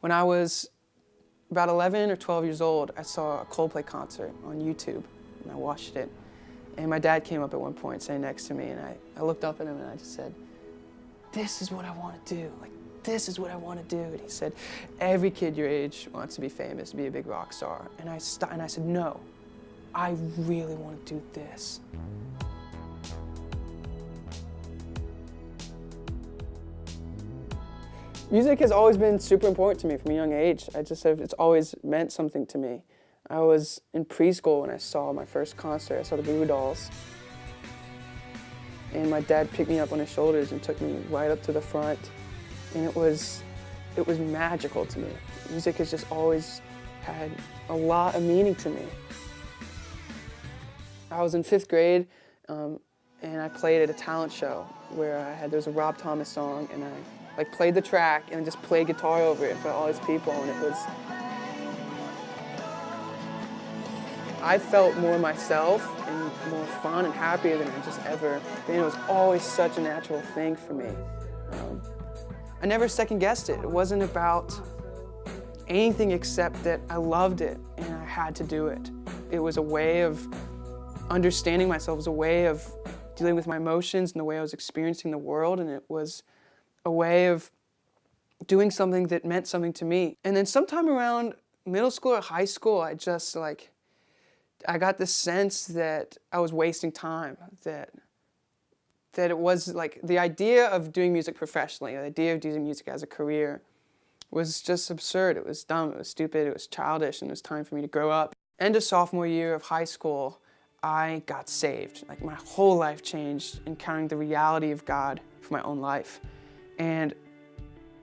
When I was about 11 or 12 years old, I saw a Coldplay concert on YouTube, and I watched it. And my dad came up at one point, sitting next to me, and I looked up at him and I just said, "This is what I want to do. Like, this is what I want to do." And he said, "Every kid your age wants to be famous, be a big rock star." And I said, "No, I really want to do this." Music has always been super important to me from a young age. It's always meant something to me. I was in preschool when I saw my first concert. I saw the Goo Goo Dolls. And my dad picked me up on his shoulders and took me right up to the front. And it was magical to me. Music has just always had a lot of meaning to me. I was in 5th grade, and I played at a talent show where there was a Rob Thomas song, and I played the track and just played guitar over it for all these people, and I felt more myself and more fun and happier than I just ever been. It was always such a natural thing for me. I never second-guessed it. It wasn't about anything except that I loved it and I had to do it. It was a way of understanding myself, it was a way of dealing with my emotions and the way I was experiencing the world, and it was a way of doing something that meant something to me. And then sometime around middle school or high school, I got this sense that I was wasting time, that it was like the idea of doing music professionally, the idea of doing music as a career was just absurd. It was dumb, it was stupid, it was childish, and it was time for me to grow up. End of sophomore year of high school, I got saved. Like, my whole life changed, encountering the reality of God for my own life. And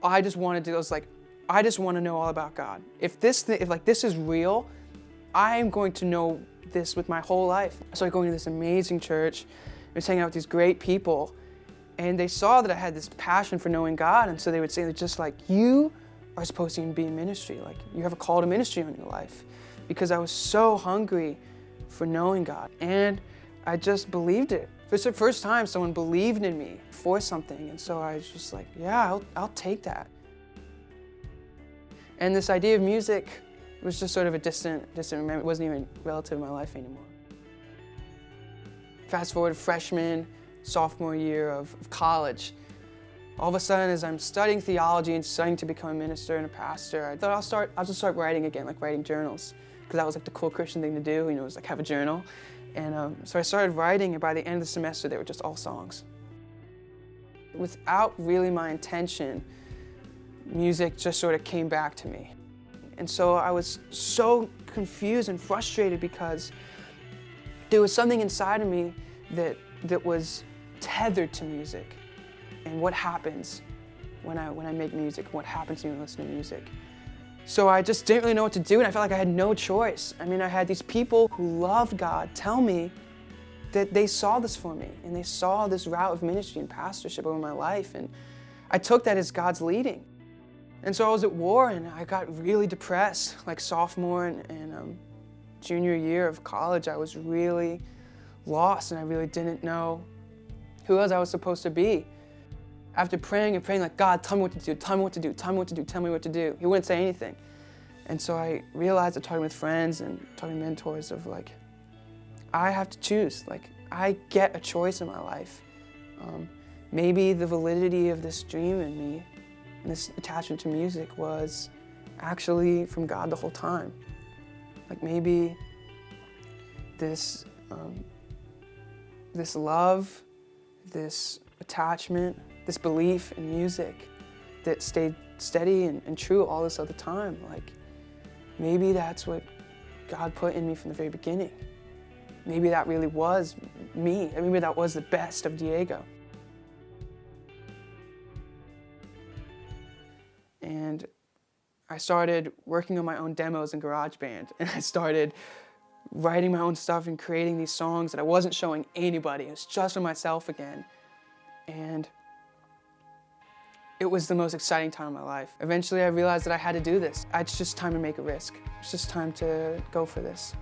I just wanted to, I just want to know all about God. If this is real, I am going to know this with my whole life. I started going to this amazing church. I was hanging out with these great people, and they saw that I had this passion for knowing God, and so they would say that just like, you are supposed to even be in ministry, like you have a call to ministry on your life, because I was so hungry for knowing God, and I just believed it. It was the first time someone believed in me for something, and so I was just like, yeah, I'll take that. And this idea of music was just sort of a distant memory. It wasn't even relative in my life anymore. Fast forward freshman, sophomore year of college. All of a sudden, as I'm studying theology and studying to become a minister and a pastor, I thought I'll just start writing again, like writing journals, because that was like the cool Christian thing to do, it was like have a journal. And so I started writing, and by the end of the semester, they were just all songs. Without really my intention, music just sort of came back to me. And so I was so confused and frustrated because there was something inside of me that was tethered to music and what happens when I make music, what happens to me when I listen to music. So I just didn't really know what to do, and I felt like I had no choice. I mean, I had these people who loved God tell me that they saw this for me, and they saw this route of ministry and pastorship over my life, and I took that as God's leading. And so I was at war, and I got really depressed, like sophomore and junior year of college. I was really lost, and I really didn't know who else I was supposed to be. After praying and praying, like, God, tell me what to do, tell me what to do, tell me what to do, tell me what to do, he wouldn't say anything. And so I realized, I talking with friends and talking to mentors of like, I have to choose. Like, I get a choice in my life. Maybe the validity of this dream in me and this attachment to music was actually from God the whole time. Like, maybe this love, this attachment, this belief in music that stayed steady and true all this other time, like, maybe that's what God put in me from the very beginning. Maybe that really was me. Maybe that was the best of Diego. And I started working on my own demos in GarageBand, and I started writing my own stuff and creating these songs that I wasn't showing anybody. It was just for myself again. And it was the most exciting time of my life. Eventually I realized that I had to do this. It's just time to make a risk. It's just time to go for this.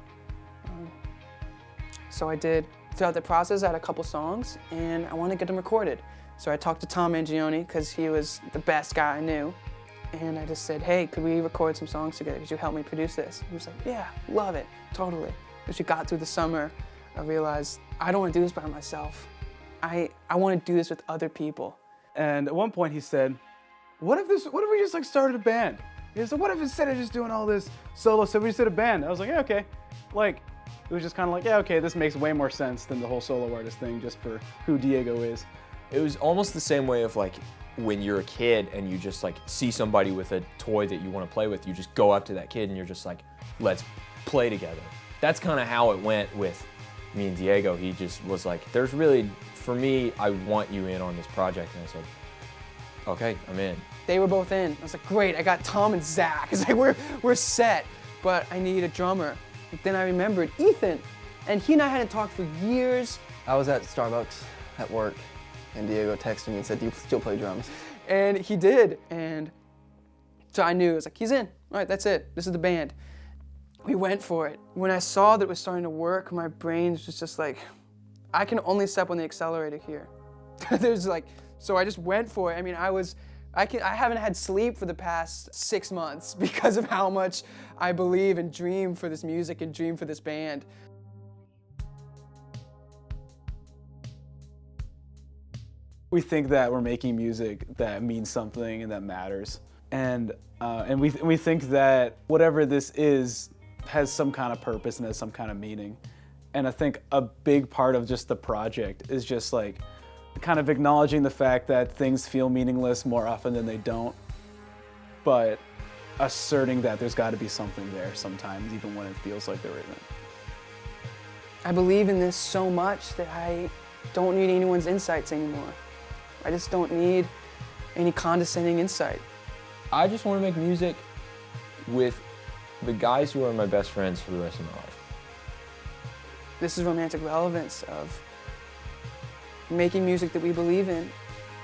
So I did. Throughout the process, I had a couple songs, and I wanted to get them recorded. So I talked to Tom Mangione, because he was the best guy I knew. And I just said, hey, could we record some songs together? Could you help me produce this? He was like, yeah, love it, totally. As we got through the summer, I realized I don't want to do this by myself. I want to do this with other people. And at one point he said, what if we just like started a band? He said, what if instead of just doing all this solo stuff, we just did a band? I was like, yeah, okay. Like, it was just kind of like, yeah, okay, this makes way more sense than the whole solo artist thing just for who Diego is. It was almost the same way of like when you're a kid and you just like see somebody with a toy that you want to play with, you just go up to that kid and you're just like, let's play together. That's kind of how it went with me and Diego. He just was like, there's really, for me, I want you in on this project. And I said, okay, I'm in. They were both in. I was like, great, I got Tom and Zach. It's like, we're set, but I need a drummer. But then I remembered Ethan, and he and I hadn't talked for years. I was at Starbucks at work, and Diego texted me and said, do you still play drums? And he did, and so I knew. I was like, he's in. All right, that's it. This is the band. We went for it. When I saw that it was starting to work, my brain was just like, I can only step on the accelerator here. There's like, so I just went for it. I mean, I haven't had sleep for the past 6 months because of how much I believe and dream for this music and dream for this band. We think that we're making music that means something and that matters. And we think that whatever this is has some kind of purpose and has some kind of meaning. And I think a big part of just the project is just like kind of acknowledging the fact that things feel meaningless more often than they don't, but asserting that there's got to be something there sometimes, even when it feels like there isn't. I believe in this so much that I don't need anyone's insights anymore. I just don't need any condescending insight. I just want to make music with the guys who are my best friends for the rest of my life. This is romantic relevance of making music that we believe in,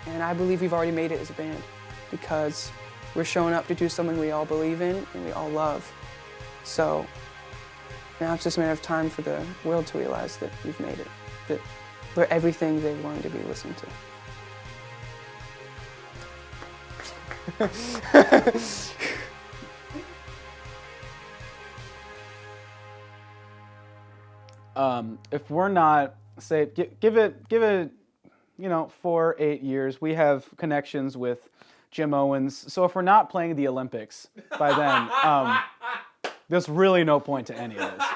and I believe we've already made it as a band because we're showing up to do something we all believe in and we all love. So now it's just a matter of time for the world to realize that we've made it, that we're everything they wanted to be listening to. If we're not, say, give it, 4-8 years, we have connections with Jim Owens. So if we're not playing the Olympics by then, there's really no point to any of this.